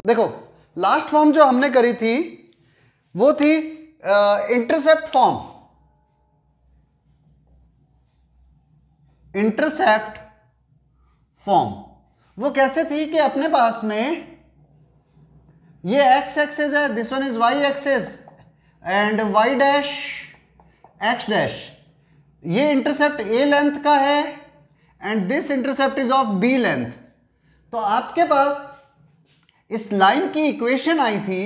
देखो last form जो हमने करी थी वो थी इंटरसेप्ट फॉर्म। इंटरसेप्ट फॉर्म वो कैसे थी कि अपने पास में ये x एक्सिस है, this one is y axis and y dash x dash, ये इंटरसेप्ट a लेंथ का है and this intercept is of b length. तो आपके पास इस लाइन की इक्वेशन आई थी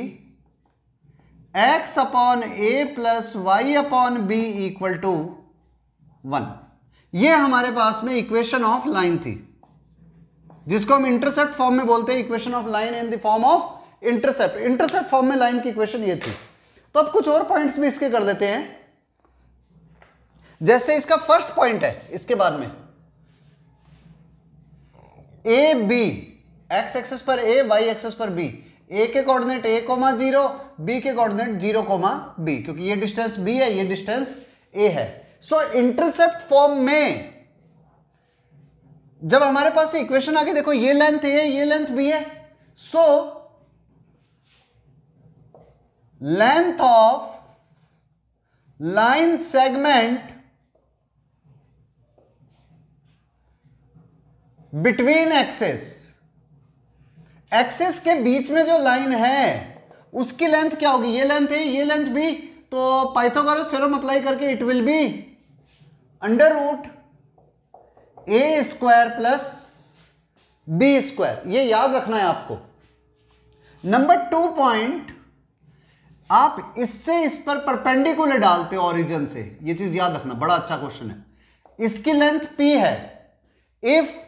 x upon a plus y upon b equal to 1। ये हमारे पास में इक्वेशन ऑफ लाइन थी जिसको हम इंटरसेप्ट फॉर्म में बोलते हैं, equation of line in the form of intercept. Intercept form में लाइन की इक्वेशन ये थी। तो अब कुछ और पॉइंट्स भी इसके कर देते हैं। जैसे इसका फर्स्ट पॉइंट है, इसके बाद में ए बी, एक्स एक्सिस पर ए, वाई एक्सिस पर बी, ए के कोऑर्डिनेट a, 0, बी के कोऑर्डिनेट 0, b, क्योंकि ये डिस्टेंस b है, ये डिस्टेंस a है। सो इंटरसेप्ट फॉर्म में जब हमारे पास इक्वेशन आके देखो ये लेंथ a, ये लेंथ b है, so length of line segment between axis, axis के बीच में जो लाइन है उसकी लेंथ क्या होगी, ये लेंथ है, ये लेंथ b, तो पाइथागोरस थ्योरम अप्लाई करके it will be under root a square plus b square. ये याद रखना है आपको। नंबर 2 पॉइंट, आप इससे इस पर परपेंडिकुलर डालते हो ओरिजिन से, ये चीज याद रखना, बड़ा अच्छा क्वेश्चन है। इसकी लेंथ p है, if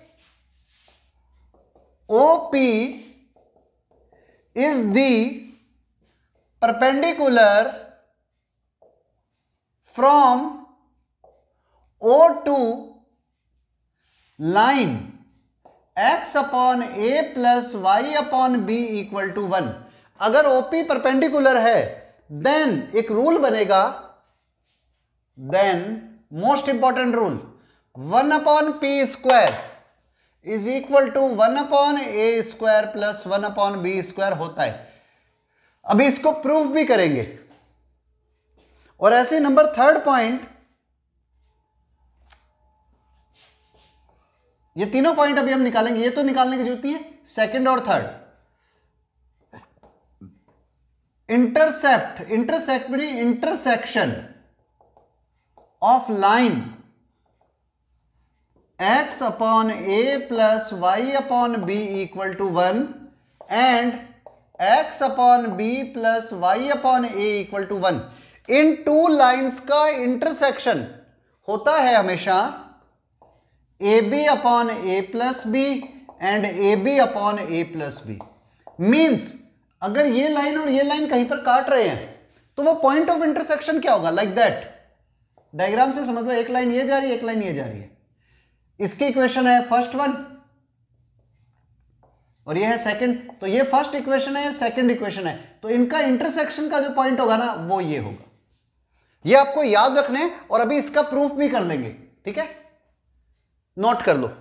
OP is the perpendicular from O to line x upon a plus y upon b equal to 1। अगर OP परपेंडिकुलर है देन एक रूल बनेगा, then most important rule 1 upon p square is equal to 1 upon A square plus 1 upon B square होता है। अभी इसको proof भी करेंगे। और ऐसे नंबर 3 पॉइंट, ये तीनों पॉइंट अभी हम निकालेंगे, ये तो निकालने की जरूरत है, सेकंड और third. Intercept, intersect mean intersection of line x upon a plus y upon b equal to 1 and x upon b plus y upon a equal to 1। इन टू लाइन्स का इंटरसेक्शन होता है हमेशा ab upon a plus B and ab upon a plus B. Means अगर ये line और ये line कहीं पर काट रहे हैं तो वो पॉइंट ऑफ इंटरसेक्शन क्या होगा, लाइक दैट। डायग्राम से समझ लो, एक लाइन ये जा रही है, एक लाइन ये जा रही है। इसकी इक्वेशन है फर्स्ट वन और ये है सेकंड, तो ये फर्स्ट इक्वेशन है, सेकंड इक्वेशन है, तो इनका इंटरसेक्शन का जो पॉइंट होगा ना वो ये होगा। ये आपको याद रखने, और अभी इसका प्रूफ भी कर लेंगे, ठीक है, नोट कर लो।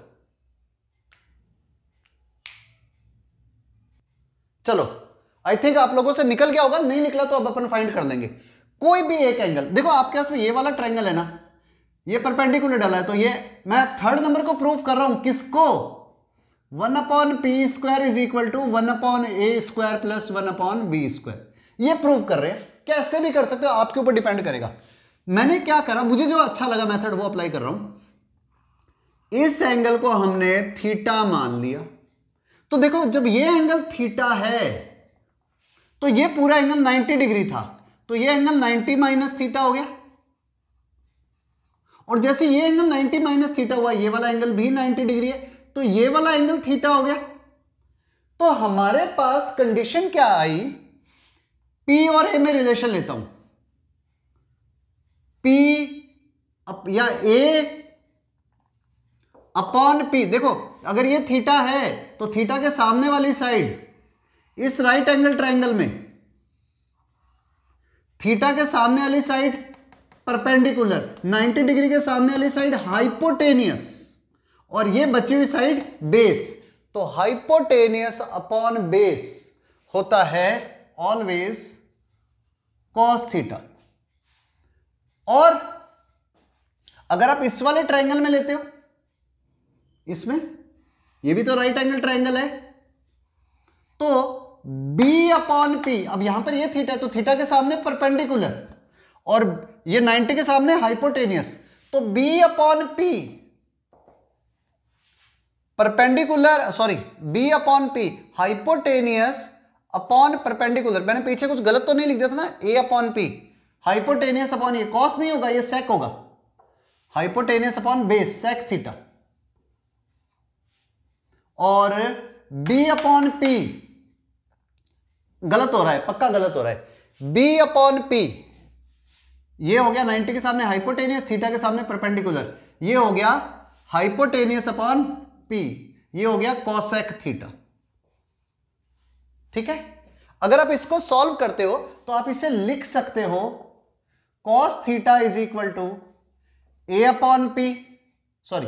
चलो, आई थिंक आप लोगों से निकल गया होगा, नहीं निकला तो अब अपन फाइंड कर लेंगे। कोई भी एक एंगल देखो, आपके पास में ये वाला ट्रायंगल है ना, ये परपेंडिकुलर डाला है, तो ये मैं थर्ड नंबर को प्रूफ कर रहा हूं, किसको, 1 upon P square is equal to 1 upon A square plus 1 upon B square. ये प्रूव कर रहे हैं, कैसे भी कर सकते हो, आपके ऊपर डिपेंड करेगा। मैंने क्या करा, मुझे जो अच्छा लगा मेथड वो अप्लाई कर रहा हूं। इस एंगल को हमने थीटा मान लिया, तो देखो जब ये एंगल थीटा है तो ये पूरा एंगल 90 डिग्री था, तो ये एंगल 90 माइनस थीटा हो गया, और जैसे ये एंगल 90 माइनस थीटा हुआ, ये वाला एंगल भी 90 डिग्री है, तो ये वाला एंगल थीटा हो गया। तो हमारे पास कंडीशन क्या आई, P और A में रिलेशन लेता हूं, P या A अपॉन P। देखो अगर ये थीटा है तो थीटा के सामने वाली साइड इस राइट एंगल ट्रायंगल में, थीटा के सामने वाली साइड परपेंडिकुलर, 90 डिग्री के सामने वाली साइड हाइपोटेनियस, और ये बची हुई साइड बेस, तो हाइपोटेनियस अपॉन बेस होता है ऑलवेज कॉस थीटा। और अगर आप इस वाले ट्रायंगल में लेते हो, इसमें ये भी तो राइट एंगल ट्रायंगल है, तो b अपॉन p, अब यहां पर ये थीटा है तो थीटा के सामने परपेंडिकुलर और ये 90 के सामने हाइपोटेनियस, तो b upon p perpendicular, sorry b upon p hypotenuse upon perpendicular. मैंने पीछे कुछ गलत तो नहीं लिख दिया था ना, a upon p hypotenuse upon, ये कॉस नहीं होगा, ये सेक होगा, hypotenuse upon base sec theta, और b अपॉन p गलत हो रहा है, पक्का गलत हो रहा है, b अपॉन p ये हो गया 90 के सामने हाइपोटेनियस, थीटा के सामने परपेंडिकुलर, ये हो गया हाइपोटेनियस अपॉन p, ये हो गया कोसेक थीटा। ठीक है, अगर आप इसको सॉल्व करते हो तो आप इसे लिख सकते हो cos theta is equal to a upon p, sorry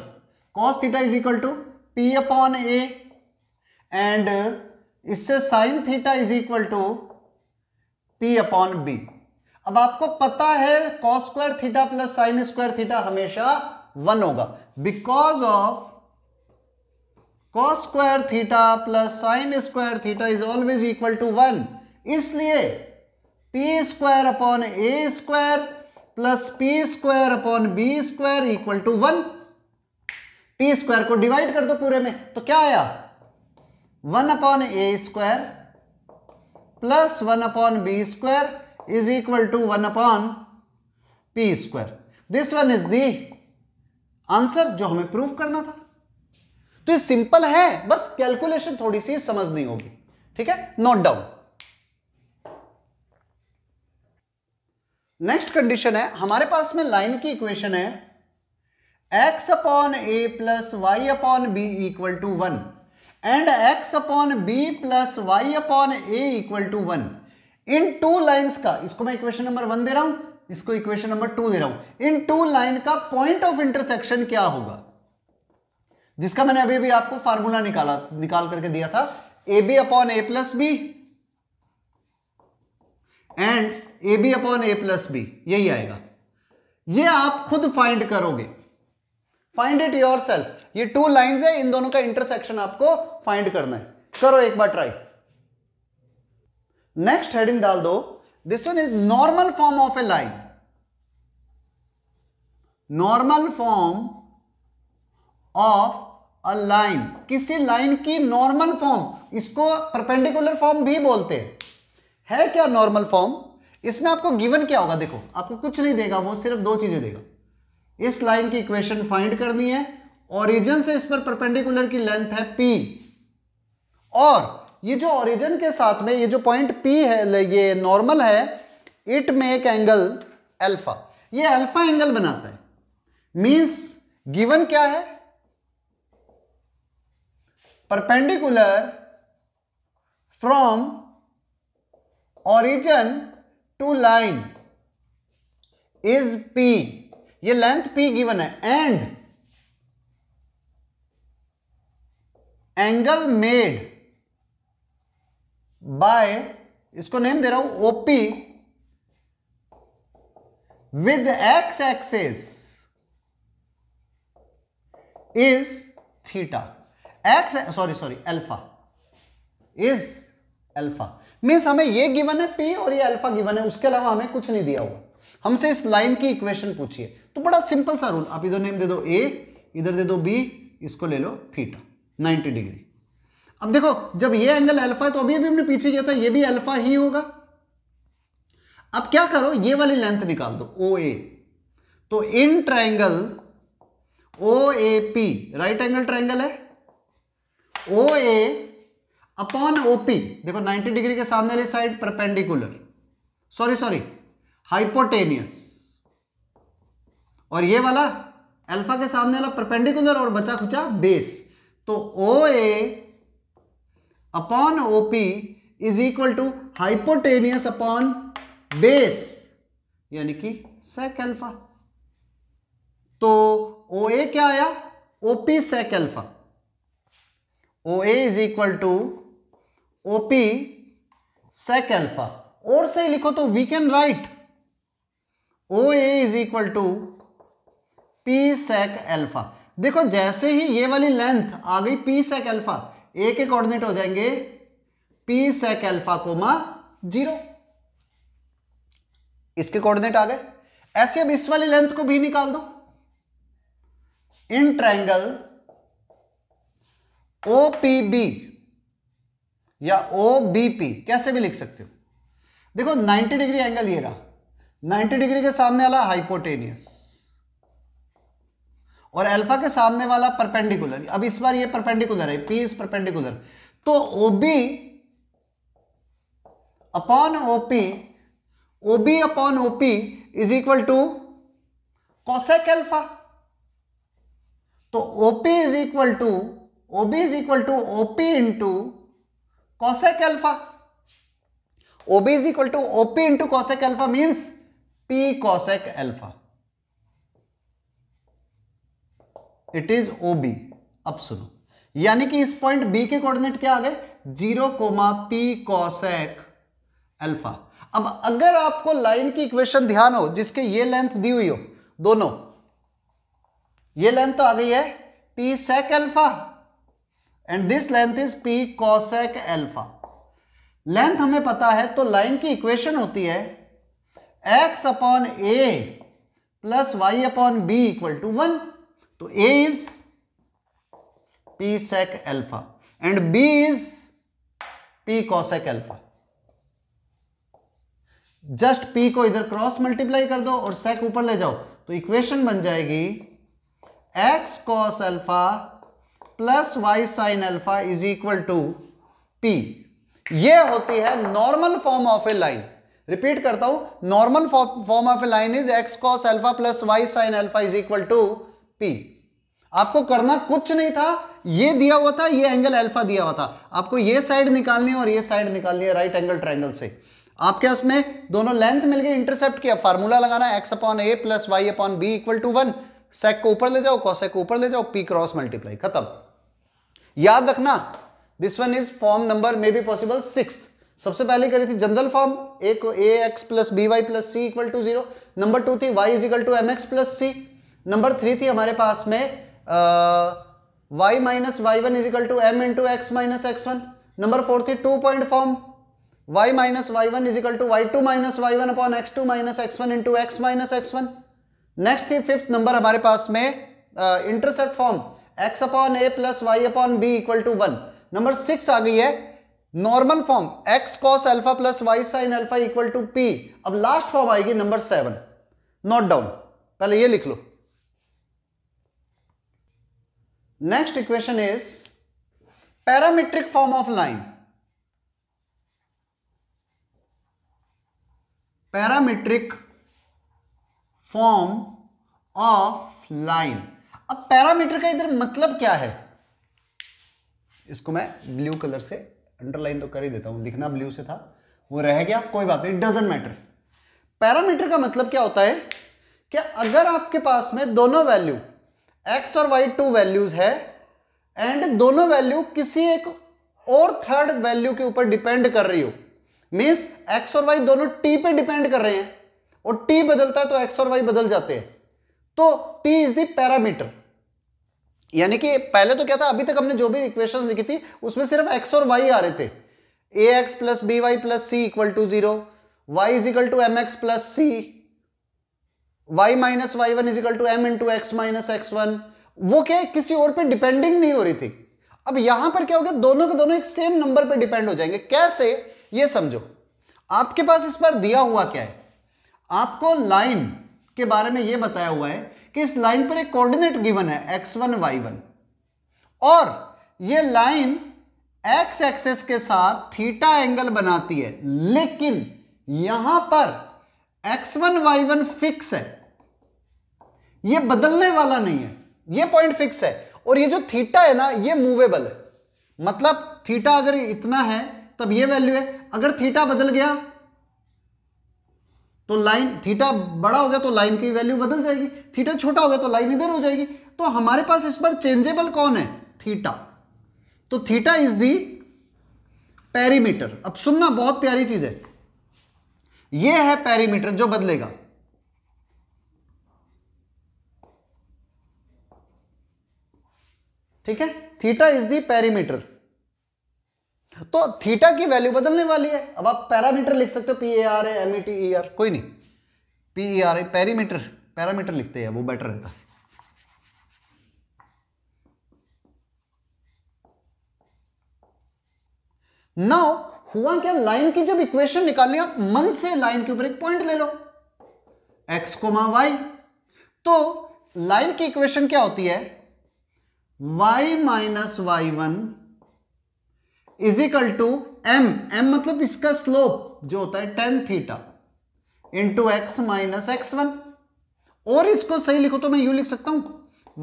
cos theta is equal to p upon a, and इससे sine theta is equal to p upon b। अब आपको पता है cos square theta plus sine square theta हमेशा 1 होगा, because of cos square theta plus sine square theta is always equal to 1, इसलिए p square upon a square plus p square upon b square equal to 1। p square को divide कर दो पूरे में, तो क्या आया 1 upon a square plus 1 upon b square is equal to 1 upon p square. This one is the answer जो हमें प्रूव करना था। तो ये सिंपल है, बस कैलकुलेशन थोड़ी सी समझनी होगी। ठीक है, नोट डाउन। नेक्स्ट कंडीशन है, हमारे पास में लाइन की इक्वेशन है x upon a plus Y upon B equal to 1 and x upon B plus Y upon a equal to 1। इन टू लाइन्स का, इसको मैं इक्वेशन नंबर 1 दे रहा हूं, इसको इक्वेशन नंबर 2 दे रहा हूं, इन टू लाइन का पॉइंट ऑफ इंटरसेक्शन क्या होगा, जिसका मैंने अभी भी आपको फार्मूला निकाल करके दिया था, A B upon A plus B and A B upon A plus B, यही आएगा। ये आप खुद फाइंड करोगे, फाइंड इट योरसेल्फ। ये टू लाइंस है, इन दोनों का इंटरसेक्शन आपको फाइंड करना है, करो एक बार ट्राई। नेक्स्ट हेडिंग डाल दो, this one is normal form of a line. Normal form of a line, किसी लाइन की नॉर्मल फॉर्म, इसको परपेंडिकुलर फॉर्म भी बोलते हैं। है क्या नॉर्मल फॉर्म? इसमें आपको गिवन क्या होगा, देखो आपको कुछ नहीं देगा, वो सिर्फ दो चीजें देगा। इस लाइन की इक्वेशन फाइंड करनी है, ओरिजिन से इस पर परपेंडिकुलर की लेंथ है p, और ये जो ओरिजिन के साथ में ये जो पॉइंट p है, ये नॉर्मल है, इट मेक एंगल अल्फा, ये अल्फा एंगल बनाता है। मींस गिवन क्या है, perpendicular from origin to line is p, ये लेंथ p गिवन है, एंड एंगल मेड बाय, इसको नेम दे रहा हूं OP with x axis is theta, alpha is alpha. Means हमें ये गिवन है p और ये अल्फा गिवन है, उसके अलावा हमें कुछ नहीं दिया हुआ। हमसे इस लाइन की इक्वेशन पूछिए, तो बड़ा सिंपल सा रूल, आप इधर नेम दे दो a, इधर दे दो b, इसको ले लो थीटा 90 डिग्री। अब देखो जब ये एंगल अल्फा है तो अभी हमने पीछे किया था, ये भी अल्फा ही होगा। अब क्या करो, ये वाली लेंथ निकाल दो OA, तो in triangle OAP, right angle triangle है, OA अपॉन OP, देखो 90 डिग्री के सामने वाली साइड परपेंडिकुलर, सॉरी हाइपोटेनियस, और ये वाला अल्फा के सामने वाला परपेंडिकुलर और बचा खुचा बेस, तो OA upon OP is equal to hypotenuse upon base, यानी कि सेक अल्फा। तो OA क्या आया, OP sec alpha, OA is equal to OP sec alpha, और से लिखो तो we can write OA is equal to P sec alpha. देखो जैसे ही ये वाली लेंथ आ गई P sec अल्फा, A के कोऑर्डिनेट हो जाएंगे P sec अल्फा कोमा 0, इसके कोऑर्डिनेट आ गए। ऐसे अब इस वाली लेंथ को भी निकाल दो। इन ट्रायंगल OPB या OBP कैसे भी लिख सकते हो। देखो 90 डिग्री एंगल ये रहा, 90 डिग्री के सामने वाला हाइपोटेनियस और अल्फा के सामने वाला परपेंडिकुलर। अब इस बार ये परपेंडिकुलर है, P इज परपेंडिकुलर, तो OB upon OP is equal to cosec alpha. तो OB is equal to OP into cosec alpha. OB is equal to OP into cosec alpha means P cosec alpha, it is OB। अब सुनो, यानी कि इस point B के coordinate क्या आ गए 0, P cosec alpha. अब अगर आपको लाइन की इक्वेशन ध्यान हो जिसके ये लेंथ दी हुई हो, दोनों ये लेंथ तो आ गई है P sec alpha and this length is P cosec alpha. Length हमें पता है, तो लाइन की इक्वेशन होती है x upon a plus y upon b equal to 1। तो a is P sec alpha and b is P cosec alpha. Just P को इधर क्रॉस मल्टीप्लाई कर दो और sec ऊपर ले जाओ, तो इक्वेशन बन जाएगी x cos alpha plus y sin alpha is equal to P। ये होती है normal form of a line. Repeat करता हूं, normal form of a line is x cos alpha plus y sin alpha is equal to P। आपको करना कुछ नहीं था, ये दिया हुआ था, ये एंगल अल्फा दिया हुआ था, आपको ये साइड निकालनी है और ये साइड निकालनी है राइट एंगल ट्रायंगल से। आपके इसमें दोनों लेंथ मिल गई, इंटरसेप्ट किया, फार्मूला लगाना x upon a plus y upon b equal to 1। Sec को ऊपर ले जाओ, कोसेक को ऊपर ले जाओ, p क्रॉस मल्टीप्लाई, खत्म। याद रखना this one is form number maybe possible 6th। सबसे पहले करी थी जनरल फॉर्म, a को ax plus by plus c equal to 0। Number 2 थी y is equal to mx plus c। Number 3 थी हमारे पास में y minus y1 is equal to m into x minus x1। Number 4 थी 2 point form, y minus y1 is equal to y2 minus y1 upon x2 minus x1 into x minus x1। Next थी 5th number हमारे पास में intercept form, x upon a plus y upon b equal to 1। Number 6 आ गई है normal form, x cos alpha plus y sin alpha equal to p। अब last form आएगी number 7, note down, पहले ये लिख लो। Next equation is parametric form of line. Parametric form of line. अब पैरामीटर का इधर मतलब क्या है, इसको मैं ब्लू कलर से अंडरलाइन तो कर ही देता हूं, लिखना ब्लू से था वो रह गया, कोई बात नहीं, डजंट मैटर। पैरामीटर का मतलब क्या होता है कि अगर आपके पास में दोनों वैल्यू x और y 2 वैल्यूज है एंड दोनों वैल्यू किसी एक और थर्ड वैल्यू के ऊपर डिपेंड कर रही हो, मींस x और y दोनों t पे डिपेंड कर रहे हैं और t बदलता है तो x और y बदल जाते हैं, तो t इज द पैरामीटर। यानी कि पहले तो क्या था, अभी तक हमने जो भी इक्वेशंस लिखी थी उसमें सिर्फ x और y आ रहे थे, ax plus by plus c equal to 0, y is equal to mx plus c, y minus y1 is equal to m into x minus x1। वो क्या है, किसी और पे डिपेंडिंग नहीं हो रही थी। अब यहां पर क्या हो गया, दोनों के दोनों एक सेम नंबर पे डिपेंड हो जाएंगे। कैसे, ये समझो। आपके पास इस पर दिया हुआ क्या है, आपको लाइन के बारे में यह बताया हुआ है कि इस लाइन पर एक कोऑर्डिनेट गिवन है x1 y1 और ये लाइन x एक्सिस के साथ थीटा एंगल बनाती है, लेकिन यहां पर x1 y1 फिक्स है, ये बदलने वाला नहीं है, ये पॉइंट फिक्स है। और ये जो थीटा है ना, ये मूवेबल है, मतलब थीटा अगर इतना है तब ये वैल्यू है, अगर थीटा बदल गया तो लाइन, थीटा बड़ा हो गया तो लाइन की वैल्यू बदल जाएगी, थीटा छोटा हो गया तो लाइन इधर हो जाएगी। तो हमारे पास इस पर चेंजेबल कौन है, थीटा। तो थीटा इज दी पेरीमीटर। अब सुनना, बहुत प्यारी चीज है, ये है पेरीमीटर जो बदलेगा। ठीक है, थीटा इज दी पेरीमीटर। तो थीटा की वैल्यू बदलने वाली है। अब आप पैरामीटर लिख सकते हो, PARAMETER, कोई नहीं, PER, पेरीमीटर, पैरामीटर लिखते हैं, वो बेटर रहता है। नाउ हुआ क्या, लाइन की जब इक्वेशन निकाली, आप मन से लाइन के ऊपर एक पॉइंट ले लो, x, y। तो लाइन की इक्वेशन क्या होती है, y minus y1 is equal to m मतलब इसका स्लोप जो होता है tan theta into x minus x1। और इसको सही लिखो तो मैं यूं लिख सकता हूं,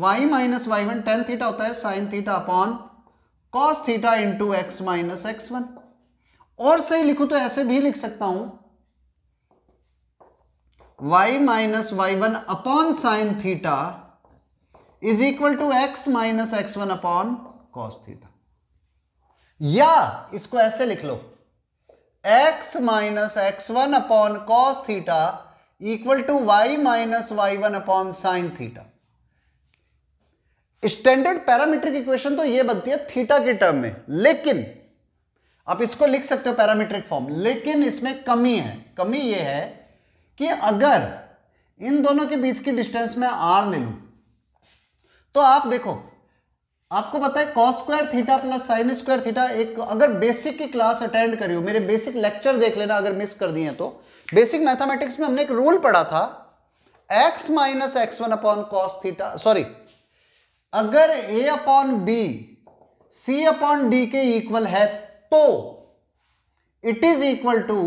y minus y1 tan theta होता है sin theta upon cos theta into x minus x1। और सही लिखो तो ऐसे भी लिख सकता हूं, y minus y1 upon sine theta is equal to x minus x1 upon cos theta. या इसको ऐसे लिख लो, x minus x1 upon cos theta equal to y minus y1 upon sine theta. Standard parametric equation तो ये बनती है theta के टर्म में, लेकिन आप इसको लिख सकते हो पैरामीट्रिक फॉर्म, लेकिन इसमें कमी है। कमी ये है कि अगर इन दोनों के बीच की डिस्टेंस में r ले लूं, तो आप देखो, आपको पता है cos square theta plus sine square theta, एक अगर बेसिक की क्लास अटेंड करी हो, मेरे बेसिक लेक्चर देख लेना अगर मिस कर दिए तो। बेसिक मैथमेटिक्स में हमने एक रूल पढ़ा था, x minus x1 upon cos theta, sorry, अगर a upon B c upon D के इक्वल है तो it is equal to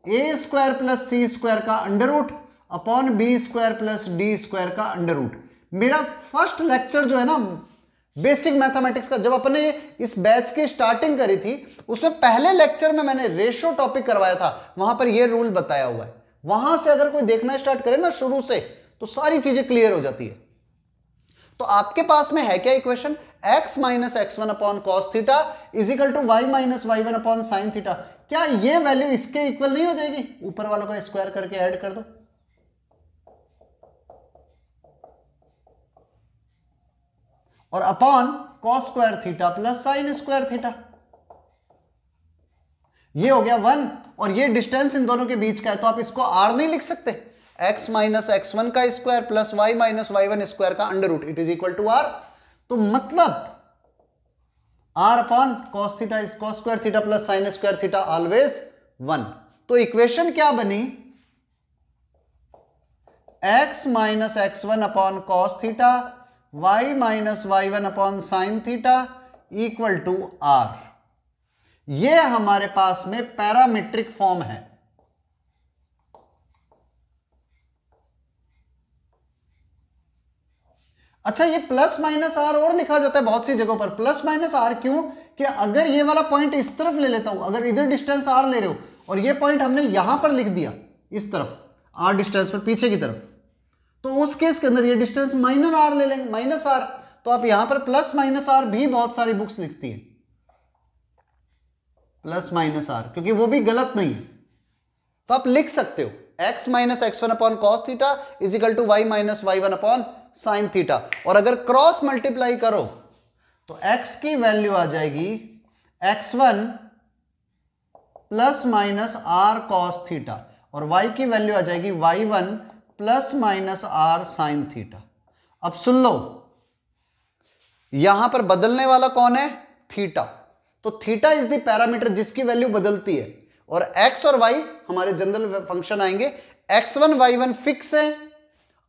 A square plus C square का under root upon B square plus D square का under root. मेरा first lecture जो है ना बेसिक मैथमेटिक्स का, जब अपने इस बैच की स्टार्टिंग करी थी, उसमें पहले लेक्चर में मैंने रेशियो टॉपिक करवाया था, वहां पर यह रूल बताया हुआ है। वहां से अगर कोई देखना स्टार्ट करे ना शुरू से, तो सारी चीजें क्लियर हो जाती है। तो आपके पास में है क्या equation, x minus x1 upon cos theta is equal to y minus y1 upon sine theta. क्या ये वैल्यू इसके इक्वल नहीं हो जाएगी, ऊपर वालों को स्क्वायर करके ऐड कर दो, और upon cos square theta plus sine square theta, ये हो गया 1। और ये डिस्टेंस इन दोनों के बीच का है, तो आप इसको r नहीं लिख सकते, x माइनस x1 का square plus y minus y1 square का under root, it is equal to r। तो मतलब r upon cos theta is cos square theta plus sine square theta always 1। तो इक्वेशन क्या बनी, x minus x1 upon cos theta y minus y1 upon sine theta equal to r। ये हमारे पास में parametric form है। अच्छा, ये प्लस माइनस आर और लिखा जाता है बहुत सी जगहों पर, प्लस माइनस आर क्यों, कि अगर ये वाला पॉइंट इस तरफ ले लेता हूं, अगर इधर डिस्टेंस आर ले रहे हो और ये पॉइंट हमने यहां पर लिख दिया इस तरफ आर डिस्टेंस पर पीछे की तरफ, तो उस केस के अंदर ये डिस्टेंस माइनस आर ले लेंगे, माइनस आर। तो आप यहां पर प्लस माइनस आर भी बहुत सारी बुक्स लिखती है, प्लस माइनस आर, क्योंकि वो भी गलत नहीं है। तो आप लिख सकते हो x minus x1 upon cos theta is equal to y minus y1 upon sine theta, और अगर क्रॉस मल्टीप्लाई करो तो x की वैल्यू आ जाएगी x1 plus minus r cos theta, और y की वैल्यू आ जाएगी y1 plus minus r sine theta. अब सुन लो, यहां पर बदलने वाला कौन है, थीटा। तो थीटा इज द पैरामीटर जिसकी वैल्यू बदलती है, और x और y हमारे जनरल फंक्शन आएंगे। x1 y1 फिक्स है,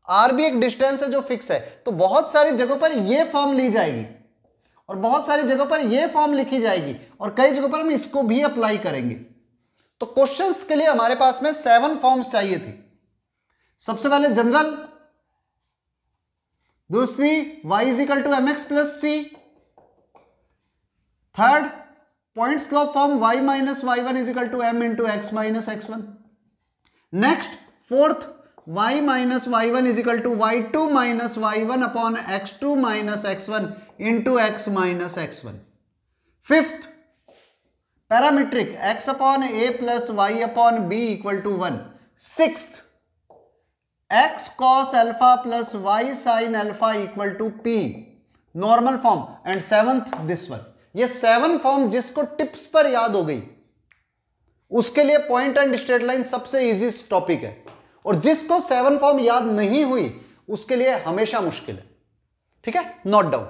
r भी एक डिस्टेंस है जो फिक्स है। तो बहुत सारी जगहों पर यह फॉर्म ली जाएगी और बहुत सारी जगहों पर यह फॉर्म लिखी जाएगी, और कई जगहों पर हम इसको भी अप्लाई करेंगे। तो क्वेश्चंस के लिए हमारे पास में 7 फॉर्म्स चाहिए थी। सबसे पहले जनरल, दूसरी y is equal to mx plus c, third point slope form y minus y1 is equal to m into x minus x1। Next fourth y minus y1 is equal to y2 minus y1 upon x2 minus x1 into x minus x1। Fifth parametric x upon a plus Y upon B equal to 1। Sixth x cos alpha plus y sine alpha equal to p, normal form. And seventh this one. ये 7 form जिसको tips पर याद हो गई उसके लिए point and straight line सबसे इजीस्ट topic है, और जिसको 7 फॉर्म याद नहीं हुई उसके लिए हमेशा मुश्किल है। ठीक है, नोट डाउन।